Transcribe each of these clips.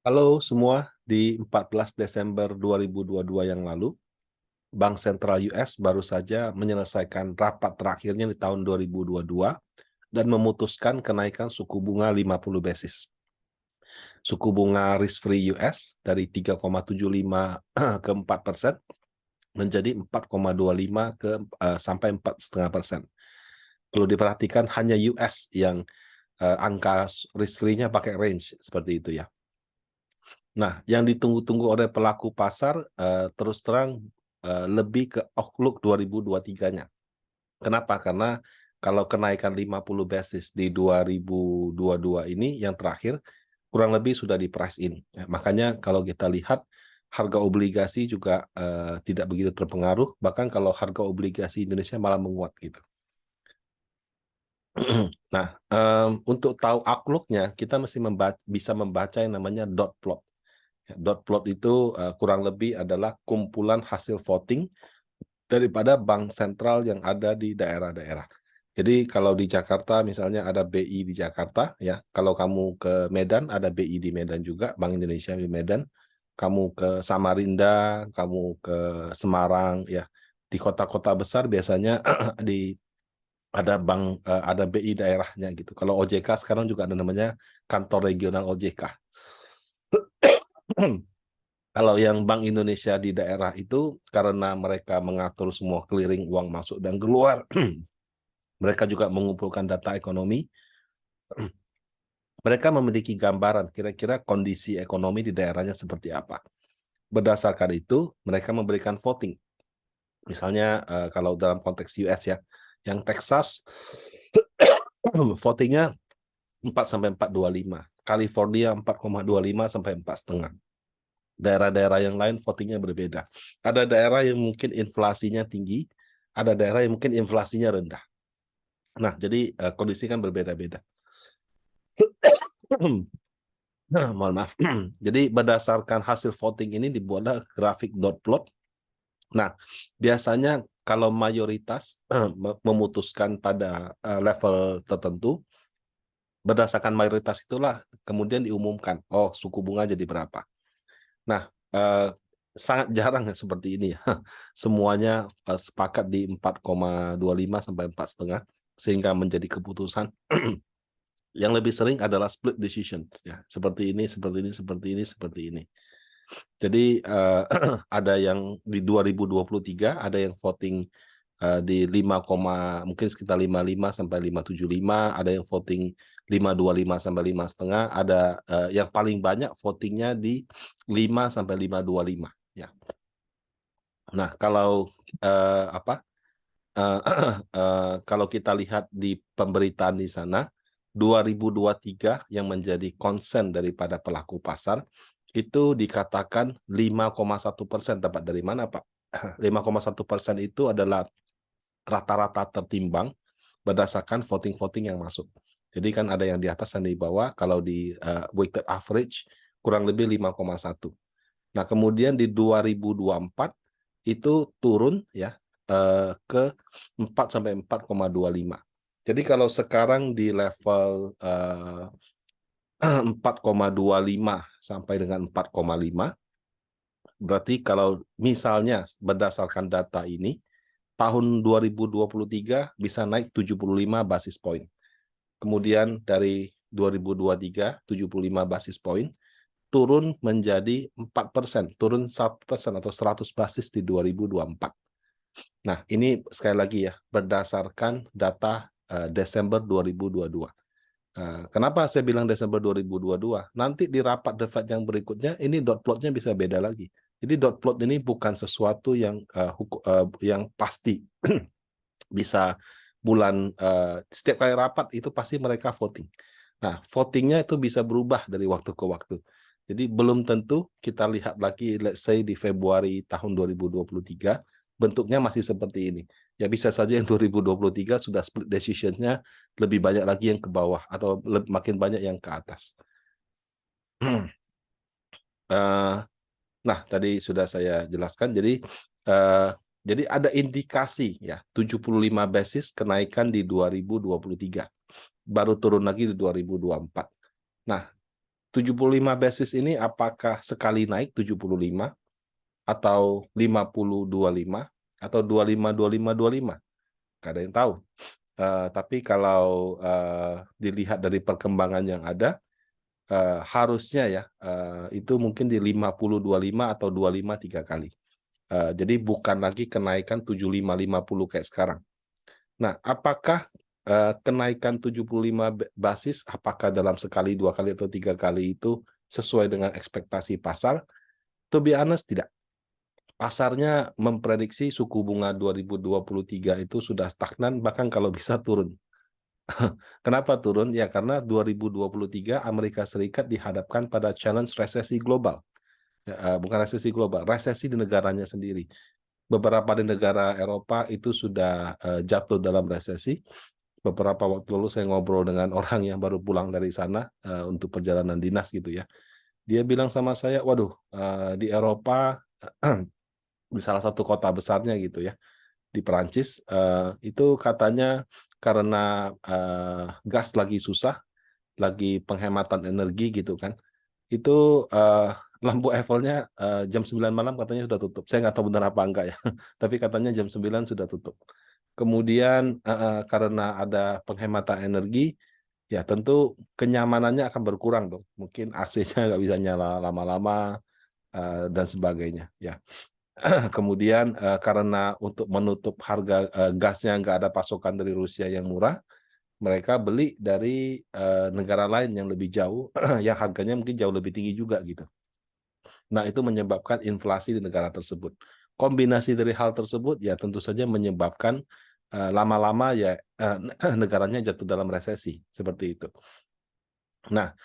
Halo semua, di 14 Desember 2022 yang lalu, Bank Sentral US baru saja menyelesaikan rapat terakhirnya di tahun 2022 dan memutuskan kenaikan suku bunga 50 basis. Suku bunga risk-free US dari 3,75 ke 4% menjadi 4,25 sampai 4,5%. Perlu diperhatikan hanya US yang angka risk-free-nya pakai range seperti itu ya. Nah, yang ditunggu-tunggu oleh pelaku pasar terus terang lebih ke outlook 2023-nya. Kenapa? Karena kalau kenaikan 50 basis di 2022 ini yang terakhir kurang lebih sudah di price in. Ya, makanya kalau kita lihat harga obligasi juga tidak begitu terpengaruh, bahkan kalau harga obligasi Indonesia malah menguat gitu. Nah, untuk tahu outlook-nya kita mesti bisa membaca yang namanya dot plot. Dot plot itu kurang lebih adalah kumpulan hasil voting daripada bank sentral yang ada di daerah-daerah. Jadi kalau di Jakarta misalnya ada BI di Jakarta ya, kalau kamu ke Medan ada BI di Medan juga, Bank Indonesia di Medan. Kamu ke Samarinda, kamu ke Semarang ya. Di kota-kota besar biasanya ada ada BI daerahnya gitu. Kalau OJK sekarang juga ada namanya kantor regional OJK. Kalau yang Bank Indonesia di daerah itu, karena mereka mengatur semua clearing uang masuk dan keluar, mereka juga mengumpulkan data ekonomi, mereka memiliki gambaran kira-kira kondisi ekonomi di daerahnya seperti apa. Berdasarkan itu, mereka memberikan voting. Misalnya kalau dalam konteks US ya, yang Texas votingnya 4,425, California 4,25 sampai 4,5. Daerah-daerah yang lain votingnya berbeda. Ada daerah yang mungkin inflasinya tinggi, ada daerah yang mungkin inflasinya rendah. Nah, jadi kondisi kan berbeda-beda. Mohon maaf. Jadi berdasarkan hasil voting ini dibuatlah grafik dot plot. Nah, biasanya kalau mayoritas memutuskan pada level tertentu, berdasarkan mayoritas itulah kemudian diumumkan, oh suku bunga jadi berapa. Nah, sangat jarang ya seperti ini ya. Semuanya sepakat di 4,25 sampai 4,5 sehingga menjadi keputusan. Yang lebih sering adalah split decision ya. Seperti ini, seperti ini, seperti ini, seperti ini. Jadi ada yang di 2023 ada yang voting di 5, mungkin sekitar 55 sampai 575, ada yang voting 525 sampai 5,5, ada yang paling banyak votingnya di 5 sampai 525 ya. Nah, kalau kalau kita lihat di pemberitaan di sana 2023 yang menjadi concern daripada pelaku pasar itu dikatakan 5,1% dapat dari mana, Pak? 5,1% itu adalah rata-rata tertimbang berdasarkan voting-voting yang masuk. Jadi kan ada yang di atas dan di bawah, kalau di weighted average kurang lebih 5,1. Nah, kemudian di 2024 itu turun ya ke 4 sampai 4,25. Jadi kalau sekarang di level 4,25 sampai dengan 4,5, berarti kalau misalnya berdasarkan data ini tahun 2023 bisa naik 75 basis point. Kemudian dari 2023 75 basis point turun menjadi 4%, turun 1% atau 100 basis di 2024. Nah, ini sekali lagi ya, berdasarkan data Desember 2022. Kenapa saya bilang Desember 2022? Nanti di rapat The Fed yang berikutnya, ini dot plotnya bisa beda lagi. Jadi dot plot ini bukan sesuatu yang yang pasti. Bisa bulan setiap kali rapat itu pasti mereka voting. Nah, votingnya itu bisa berubah dari waktu ke waktu. Jadi belum tentu kita lihat lagi, let's say di Februari tahun 2023, bentuknya masih seperti ini. Ya bisa saja yang 2023 sudah split decision-nya lebih banyak lagi yang ke bawah atau makin banyak yang ke atas. Nah, tadi sudah saya jelaskan. Jadi ada indikasi ya 75 basis kenaikan di 2023. Baru turun lagi di 2024. Nah, 75 basis ini apakah sekali naik 75 atau 50-25 atau 25-25-25? Nggak ada yang tahu. Tapi kalau dilihat dari perkembangan yang ada, harusnya ya itu mungkin di 50-25 atau 25 3 kali. Jadi bukan lagi kenaikan 75-50 kayak sekarang. Nah, apakah kenaikan 75 basis, apakah dalam sekali, 2 kali, atau 3 kali itu sesuai dengan ekspektasi pasar? To be honest, tidak. Pasarnya memprediksi suku bunga 2023 itu sudah stagnan, bahkan kalau bisa turun. Kenapa turun? Ya karena 2023 Amerika Serikat dihadapkan pada challenge resesi global. Bukan resesi global, resesi di negaranya sendiri. Beberapa di negara Eropa itu sudah jatuh dalam resesi. Beberapa waktu lalu saya ngobrol dengan orang yang baru pulang dari sana untuk perjalanan dinas gitu ya. Dia bilang sama saya, waduh, di Eropa, di salah satu kota besarnya gitu ya, di Perancis, itu katanya karena gas lagi susah, lagi penghematan energi gitu kan, itu lampu Eiffel-nya jam 9 malam katanya sudah tutup. Saya nggak tahu benar apa enggak ya, tapi katanya jam 9 sudah tutup. Kemudian karena ada penghematan energi, ya tentu kenyamanannya akan berkurang dong. Mungkin AC-nya nggak bisa nyala lama-lama dan sebagainya. Ya. Kemudian karena untuk menutup harga gasnya nggak ada pasokan dari Rusia yang murah, mereka beli dari negara lain yang lebih jauh, yang harganya mungkin jauh lebih tinggi juga gitu. Nah, itu menyebabkan inflasi di negara tersebut. Kombinasi dari hal tersebut ya tentu saja menyebabkan lama-lama ya negaranya jatuh dalam resesi seperti itu. Nah,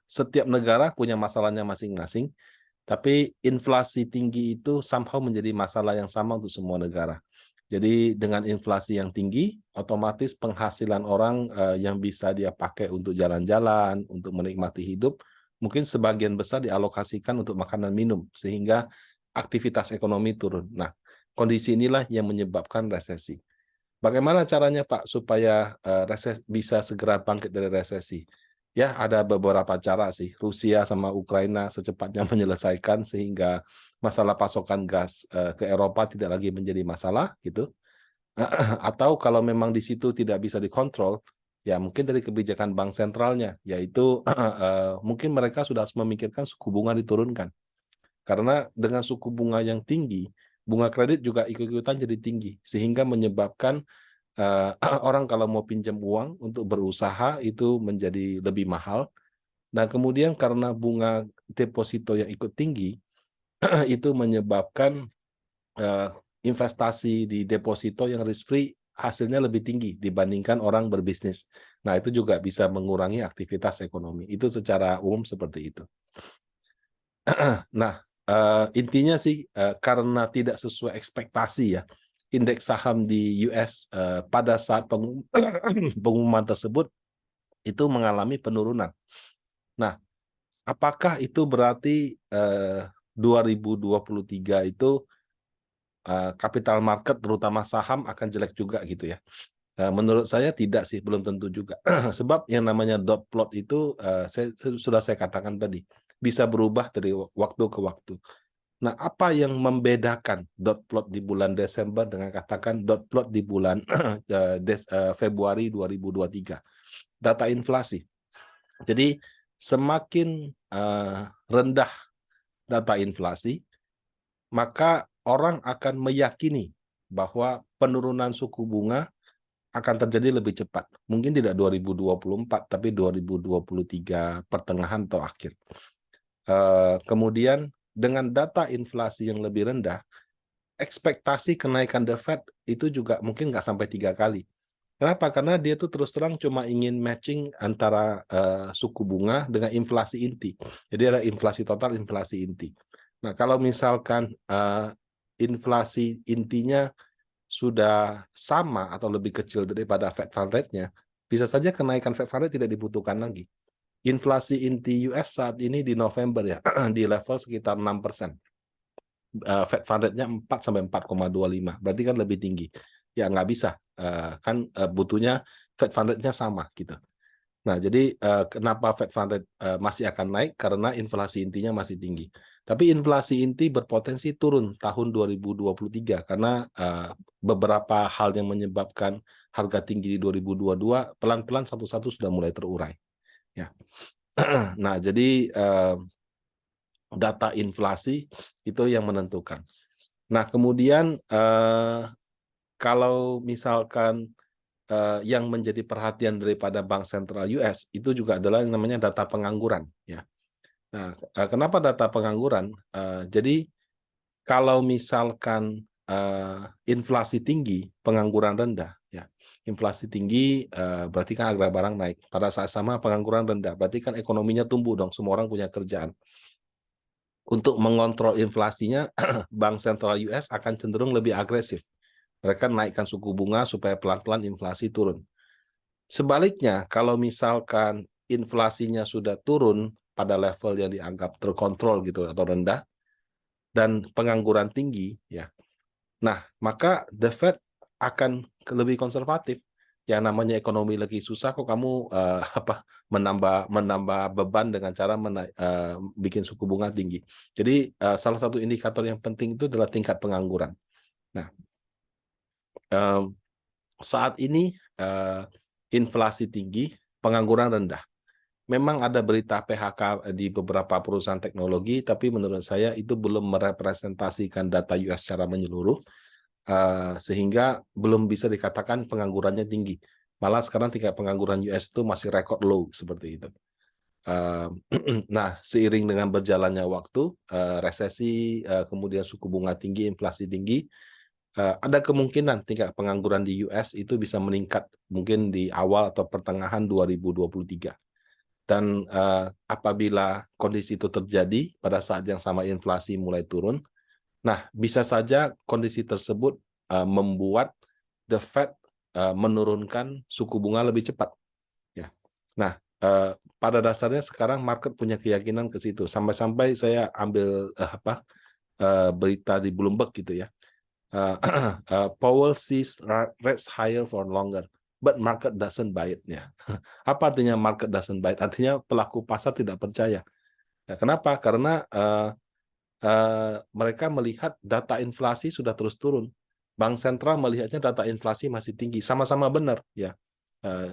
setiap negara punya masalahnya masing-masing, tapi inflasi tinggi itu somehow menjadi masalah yang sama untuk semua negara. Jadi dengan inflasi yang tinggi, otomatis penghasilan orang yang bisa dia pakai untuk jalan-jalan, untuk menikmati hidup, mungkin sebagian besar dialokasikan untuk makanan minum, sehingga aktivitas ekonomi turun. Nah, kondisi inilah yang menyebabkan resesi. Bagaimana caranya Pak supaya bisa segera bangkit dari resesi? Ya, ada beberapa cara sih. Rusia sama Ukraina secepatnya menyelesaikan sehingga masalah pasokan gas ke Eropa tidak lagi menjadi masalah gitu. Atau kalau memang di situ tidak bisa dikontrol, ya mungkin dari kebijakan bank sentralnya, yaitu mungkin mereka sudah harus memikirkan suku bunga diturunkan. Karena dengan suku bunga yang tinggi, bunga kredit juga ikut-ikutan jadi tinggi, sehingga menyebabkan orang kalau mau pinjam uang untuk berusaha itu menjadi lebih mahal. Nah, kemudian karena bunga deposito yang ikut tinggi, itu menyebabkan investasi di deposito yang risk free hasilnya lebih tinggi dibandingkan orang berbisnis. Nah, itu juga bisa mengurangi aktivitas ekonomi. Itu secara umum seperti itu. Nah, intinya sih karena tidak sesuai ekspektasi ya, indeks saham di US pada saat pengumuman tersebut itu mengalami penurunan. Nah, apakah itu berarti 2023 itu capital market terutama saham akan jelek juga gitu ya? Menurut saya tidak sih, belum tentu juga. Sebab yang namanya dot plot itu sudah saya katakan tadi, bisa berubah dari waktu ke waktu. Nah, apa yang membedakan dot plot di bulan Desember dengan katakan dot plot di bulan Februari 2023? Data inflasi. Jadi semakin rendah data inflasi, maka orang akan meyakini bahwa penurunan suku bunga akan terjadi lebih cepat. Mungkin tidak 2024, tapi 2023 pertengahan atau akhir. Kemudian dengan data inflasi yang lebih rendah, ekspektasi kenaikan The Fed itu juga mungkin nggak sampai 3 kali. Kenapa? Karena dia tuh terus terang cuma ingin matching antara suku bunga dengan inflasi inti. Jadi ada inflasi total, inflasi inti. Nah, kalau misalkan inflasi intinya sudah sama atau lebih kecil daripada Fed Fund Rate-nya, bisa saja kenaikan Fed Fund Rate tidak dibutuhkan lagi. Inflasi inti US saat ini di November ya, di level sekitar 6%. Fed Fund Rate-nya 4 sampai 4,25, berarti kan lebih tinggi. Ya nggak bisa, kan butuhnya Fed Fund Rate-nya sama gitu. Nah, jadi kenapa Fed Fund Rate masih akan naik? Karena inflasi intinya masih tinggi. Tapi inflasi inti berpotensi turun tahun 2023 karena beberapa hal yang menyebabkan harga tinggi di 2022 pelan-pelan satu-satu sudah mulai terurai. Ya. Nah, jadi data inflasi itu yang menentukan. Nah, kemudian kalau misalkan yang menjadi perhatian daripada Bank Sentral US itu juga adalah yang namanya data pengangguran. Ya. Nah, kenapa data pengangguran? Jadi kalau misalkan inflasi tinggi, pengangguran rendah, ya. Inflasi tinggi berarti kan harga barang naik. Pada saat sama pengangguran rendah, berarti kan ekonominya tumbuh dong, semua orang punya kerjaan. Untuk mengontrol inflasinya, Bank Sentral US akan cenderung lebih agresif. Mereka naikkan suku bunga supaya pelan-pelan inflasi turun. Sebaliknya, kalau misalkan inflasinya sudah turun pada level yang dianggap terkontrol gitu atau rendah dan pengangguran tinggi, ya. Nah, maka the Fed akan lebih konservatif. Yang namanya ekonomi lagi susah kok kamu menambah beban dengan cara bikin suku bunga tinggi. Jadi salah satu indikator yang penting itu adalah tingkat pengangguran. Nah, saat ini inflasi tinggi, pengangguran rendah. Memang ada berita PHK di beberapa perusahaan teknologi, tapi menurut saya itu belum merepresentasikan data US secara menyeluruh, sehingga belum bisa dikatakan penganggurannya tinggi. Malah sekarang tingkat pengangguran US itu masih record low seperti itu. Nah, seiring dengan berjalannya waktu, resesi, kemudian suku bunga tinggi, inflasi tinggi, ada kemungkinan tingkat pengangguran di US itu bisa meningkat mungkin di awal atau pertengahan 2023. Dan apabila kondisi itu terjadi pada saat yang sama inflasi mulai turun, nah bisa saja kondisi tersebut membuat the Fed menurunkan suku bunga lebih cepat. Ya. Nah, pada dasarnya sekarang market punya keyakinan ke situ. Sampai-sampai saya ambil berita di Bloomberg gitu ya. Powell sees rates higher for longer, but market doesn't buy it. Ya. Apa artinya market doesn't buy it? Artinya pelaku pasar tidak percaya. Ya, kenapa? Karena mereka melihat data inflasi sudah terus turun. Bank sentral melihatnya data inflasi masih tinggi. Sama-sama benar. Ya.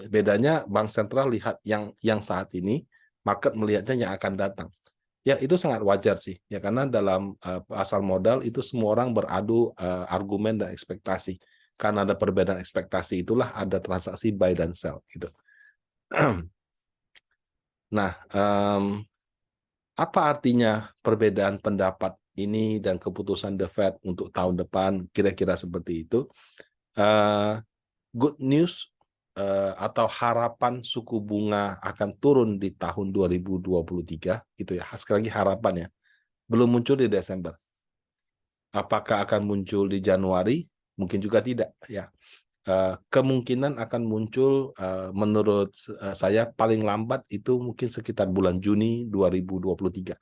Bedanya Bank sentral lihat yang saat ini, market melihatnya yang akan datang. Ya, itu sangat wajar sih. Ya, karena dalam pasar modal itu semua orang beradu argumen dan ekspektasi. Karena ada perbedaan ekspektasi itulah ada transaksi buy dan sell gitu. Nah, apa artinya perbedaan pendapat ini dan keputusan The Fed untuk tahun depan kira-kira seperti itu? Good news atau harapan suku bunga akan turun di tahun 2023 gitu ya. Sekali lagi harapan ya. Belum muncul di Desember. Apakah akan muncul di Januari? Mungkin juga tidak ya. Kemungkinan akan muncul menurut saya paling lambat itu mungkin sekitar bulan Juni 2023.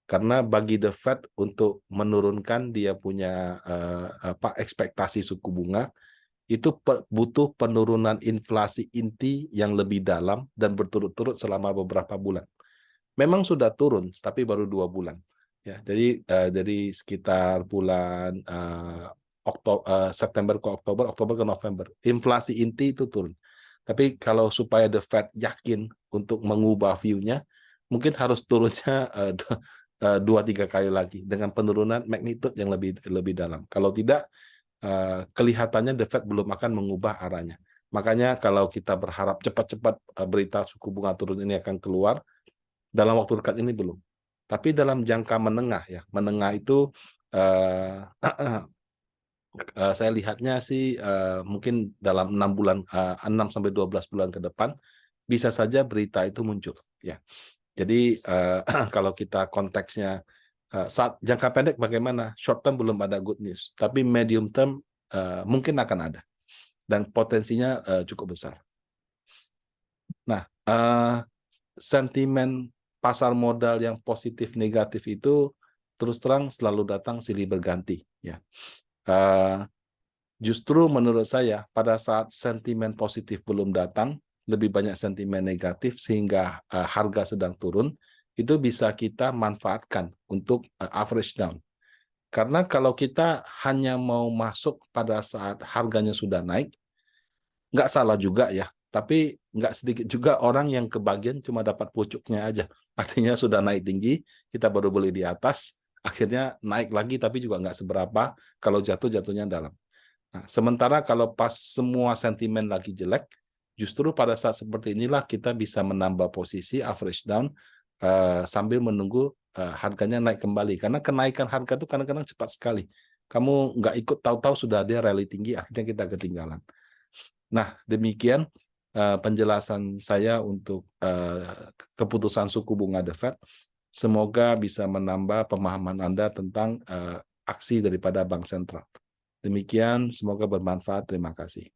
Karena bagi The Fed untuk menurunkan dia punya ekspektasi suku bunga itu butuh penurunan inflasi inti yang lebih dalam dan berturut-turut selama beberapa bulan. Memang sudah turun, tapi baru 2 bulan. Ya, jadi dari sekitar bulan September ke Oktober, Oktober ke November, inflasi inti itu turun. Tapi kalau supaya The Fed yakin untuk mengubah view-nya, mungkin harus turunnya 2-3 kali lagi dengan penurunan magnitude yang lebih dalam. Kalau tidak, kelihatannya The Fed belum akan mengubah arahnya. Makanya kalau kita berharap cepat-cepat berita suku bunga turun ini akan keluar, dalam waktu dekat ini belum. Tapi dalam jangka menengah ya, menengah itu saya lihatnya sih mungkin dalam 6 bulan 6 sampai 12 bulan ke depan bisa saja berita itu muncul ya. Jadi kalau kita konteksnya saat jangka pendek bagaimana? Short term belum ada good news, tapi medium term mungkin akan ada dan potensinya cukup besar. Nah, sentimen pasar modal yang positif negatif itu terus terang selalu datang silih berganti ya. Justru menurut saya pada saat sentimen positif belum datang, lebih banyak sentimen negatif sehingga harga sedang turun, itu bisa kita manfaatkan untuk average down. Karena kalau kita hanya mau masuk pada saat harganya sudah naik, nggak salah juga ya, tapi nggak sedikit juga orang yang kebagian cuma dapat pucuknya aja. Artinya sudah naik tinggi, kita baru beli di atas, akhirnya naik lagi tapi juga nggak seberapa, kalau jatuhnya dalam. Nah, sementara kalau pas semua sentimen lagi jelek, justru pada saat seperti inilah kita bisa menambah posisi average down sambil menunggu harganya naik kembali. Karena kenaikan harga itu kadang-kadang cepat sekali. Kamu nggak ikut, tahu-tahu sudah dia rally tinggi, akhirnya kita ketinggalan. Nah, demikian penjelasan saya untuk keputusan suku bunga The Fed. Semoga bisa menambah pemahaman Anda tentang aksi daripada Bank Sentral. Demikian, semoga bermanfaat. Terima kasih.